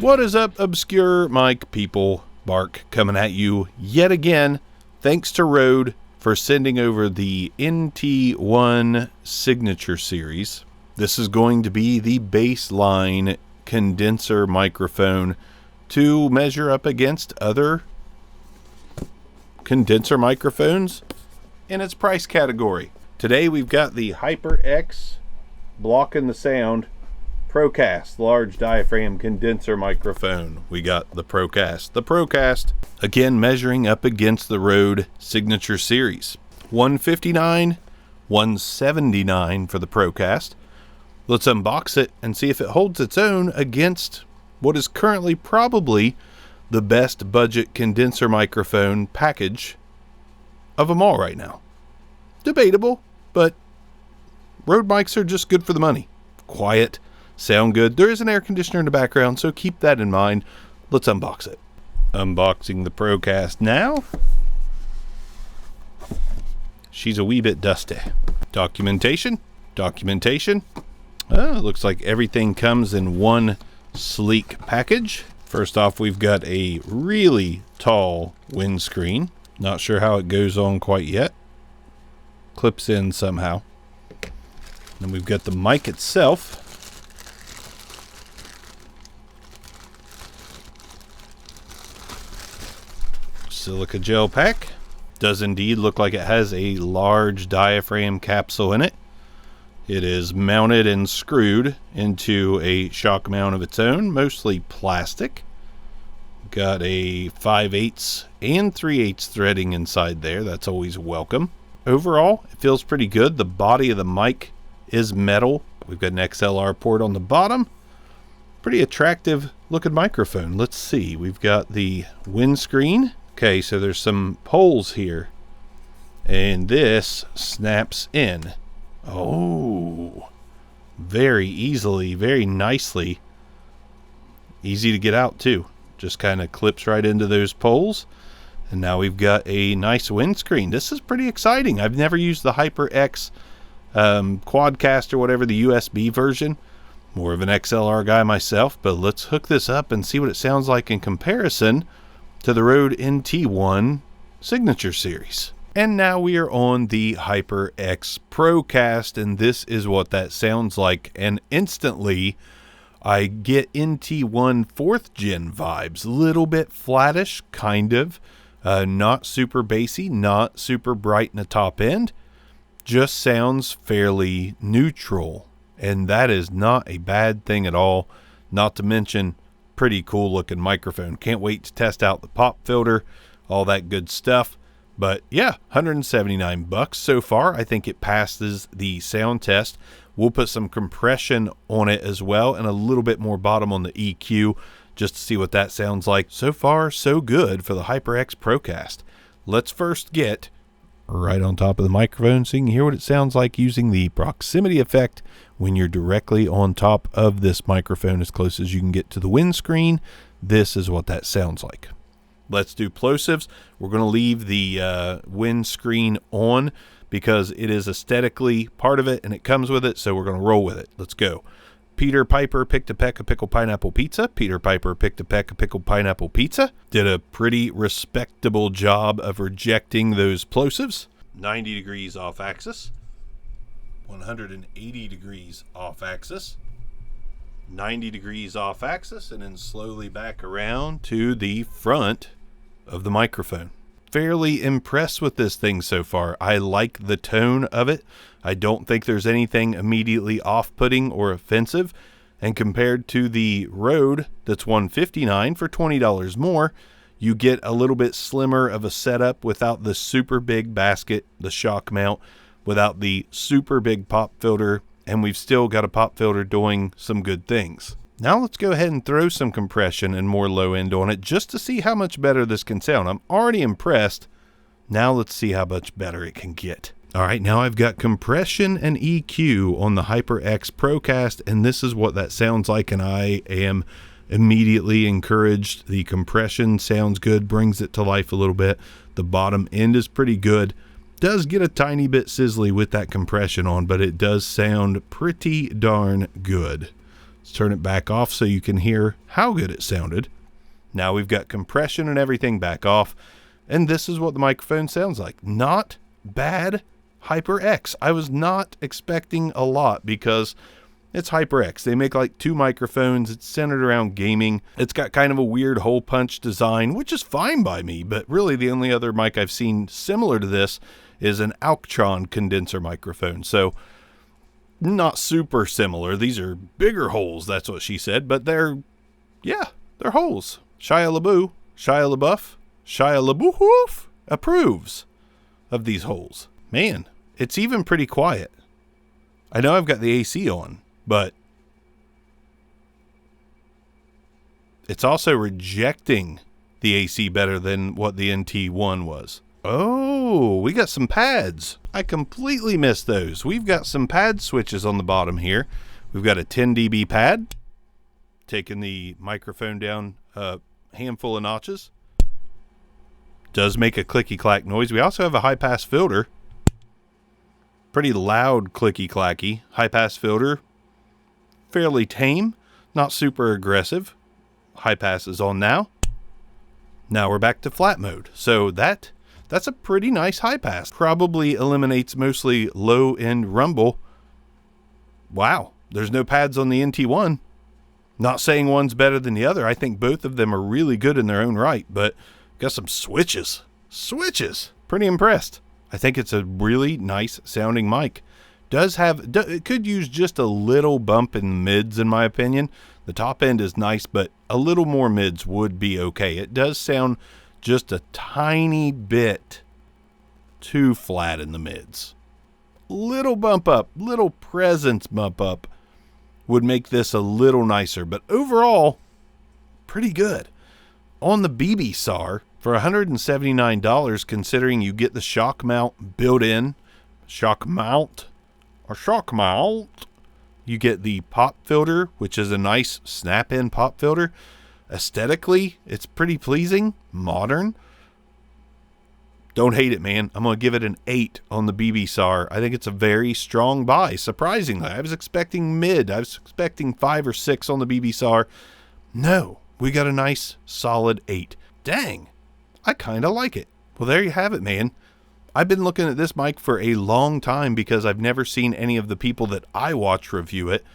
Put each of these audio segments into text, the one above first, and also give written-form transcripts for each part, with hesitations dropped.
What is up, obscure mic people? Bark coming at you yet again. Thanks to Rode for sending over the NT1 Signature Series. This is going to be the baseline condenser microphone to measure up against other condenser microphones in its price category. Today we've got the HyperX blocking the sound ProCast large diaphragm condenser microphone. We got the ProCast. The ProCast, again, measuring up against the Rode Signature Series. $159, $179 for the ProCast. Let's unbox it and see if it holds its own against what is currently probably the best budget condenser microphone package of them all right now. Debatable, but Rode mics are just good for the money. Quiet, sound good. There is an air conditioner in the background, so keep that in mind. Let's unbox it. Unboxing the ProCast now. She's a wee bit dusty. Documentation. Looks like everything comes in one sleek package. First off, we've got a really tall windscreen. Not sure how it goes on quite yet. Clips in somehow. Then we've got the mic itself. Silica gel pack. Does indeed look like it has a large diaphragm capsule in it. It is mounted and screwed into a shock mount of its own, mostly plastic. Got a 5/8 and 3/8 threading inside there. That's always welcome. Overall, it feels pretty good. The body of the mic is metal. We've got an XLR port on the bottom. Pretty attractive looking microphone. Let's see. We've got the windscreen. Okay, so there's some holes here. And this snaps in. Oh, very easily, very nicely. Easy to get out too. Just kind of clips right into those poles. And now we've got a nice windscreen. This is pretty exciting. I've never used the HyperX Quadcast or whatever, the USB version. More of an XLR guy myself, but let's hook this up and see what it sounds like in comparison to the Rode NT1 Signature Series. And now we are on the HyperX ProCast, and this is what that sounds like. And instantly, I get NT1 4th gen vibes. A little bit flattish, kind of. Not super bassy, not super bright in the top end. Just sounds fairly neutral. And that is not a bad thing at all. Not to mention, pretty cool looking microphone. Can't wait to test out the pop filter, all that good stuff. But yeah, $179 so far. I think it passes the sound test. We'll put some compression on it as well and a little bit more bottom on the EQ just to see what that sounds like. So far, so good for the HyperX ProCast. Let's first get right on top of the microphone so you can hear what it sounds like using the proximity effect when you're directly on top of this microphone as close as you can get to the windscreen. This is what that sounds like. Let's do plosives. We're going to leave the windscreen on because it is aesthetically part of it and it comes with it, so we're going to roll with it. Let's go. Peter Piper picked a peck of pickled pineapple pizza. Peter Piper picked a peck of pickled pineapple pizza. Did a pretty respectable job of rejecting those plosives. 90 degrees off axis. 180 degrees off axis. 90 degrees off axis, and then slowly back around to the front of the microphone. Fairly impressed with this thing so far. I like the tone of it. I don't think there's anything immediately off-putting or offensive. And compared to the Rode that's $159 for $20 more, you get a little bit slimmer of a setup without the super big basket, the shock mount, without the super big pop filter, and we've still got a pop filter doing some good things. Now let's go ahead and throw some compression and more low end on it just to see how much better this can sound. I'm already impressed. Now let's see how much better it can get. All right, now I've got compression and EQ on the HyperX ProCast, and this is what that sounds like, and I am immediately encouraged. The compression sounds good, brings it to life a little bit. The bottom end is pretty good. Does get a tiny bit sizzly with that compression on, but it does sound pretty darn good. Let's turn it back off so you can hear how good it sounded. Now we've got compression and everything back off, and this is what the microphone sounds like. Not bad HyperX. I was not expecting a lot because it's HyperX. They make like 2 microphones. It's centered around gaming. It's got kind of a weird hole punch design, which is fine by me, but really the only other mic I've seen similar to this is an Altron condenser microphone. So not super similar. These are bigger holes, that's what she said, but they're holes. Shia LaBeouf approves of these holes. Man, it's even pretty quiet. I know I've got the AC on, but it's also rejecting the AC better than what the NT1 was. Oh, we got some pads. I completely missed those. We've got some pad switches on the bottom here. We've got a 10 dB pad, taking the microphone down a handful of notches. Does make a clicky clack noise. We also have a high pass filter. Pretty loud clicky clacky. High pass filter. Fairly tame. Not super aggressive. High pass is on now. Now we're back to flat mode. So that's a pretty nice high pass. Probably eliminates mostly low end rumble. Wow. There's no pads on the NT1. Not saying one's better than the other. I think both of them are really good in their own right, but got some switches. Pretty impressed. I think it's a really nice sounding mic. It could use just a little bump in mids in my opinion. The top end is nice, but a little more mids would be okay. It does sound just a tiny bit too flat in the mids. Little bump up, little presence bump up would make this a little nicer, but overall, pretty good. On the BB SAR, for $179, considering you get the shock mount built in, you get the pop filter, which is a nice snap-in pop filter. Aesthetically, it's pretty pleasing, modern. Don't hate it, man. I'm going to give it an 8 on the BB SAR. I think it's a very strong buy, surprisingly. I was expecting mid. I was expecting 5 or 6 on the BB SAR. No, we got a nice, solid 8. Dang, I kind of like it. Well, there you have it, man. I've been looking at this mic for a long time because I've never seen any of the people that I watch review it.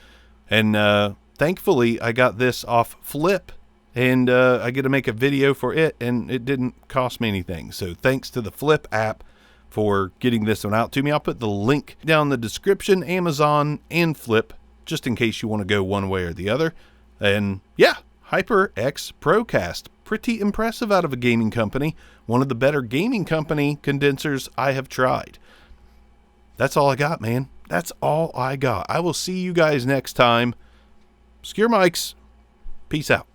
And thankfully, I got this off Flip. And I get to make a video for it, and it didn't cost me anything. So thanks to the Flip app for getting this one out to me. I'll put the link down in the description, Amazon and Flip, just in case you want to go one way or the other. And yeah, HyperX ProCast. Pretty impressive out of a gaming company. One of the better gaming company condensers I have tried. That's all I got, man. That's all I got. I will see you guys next time. Secure mics. Peace out.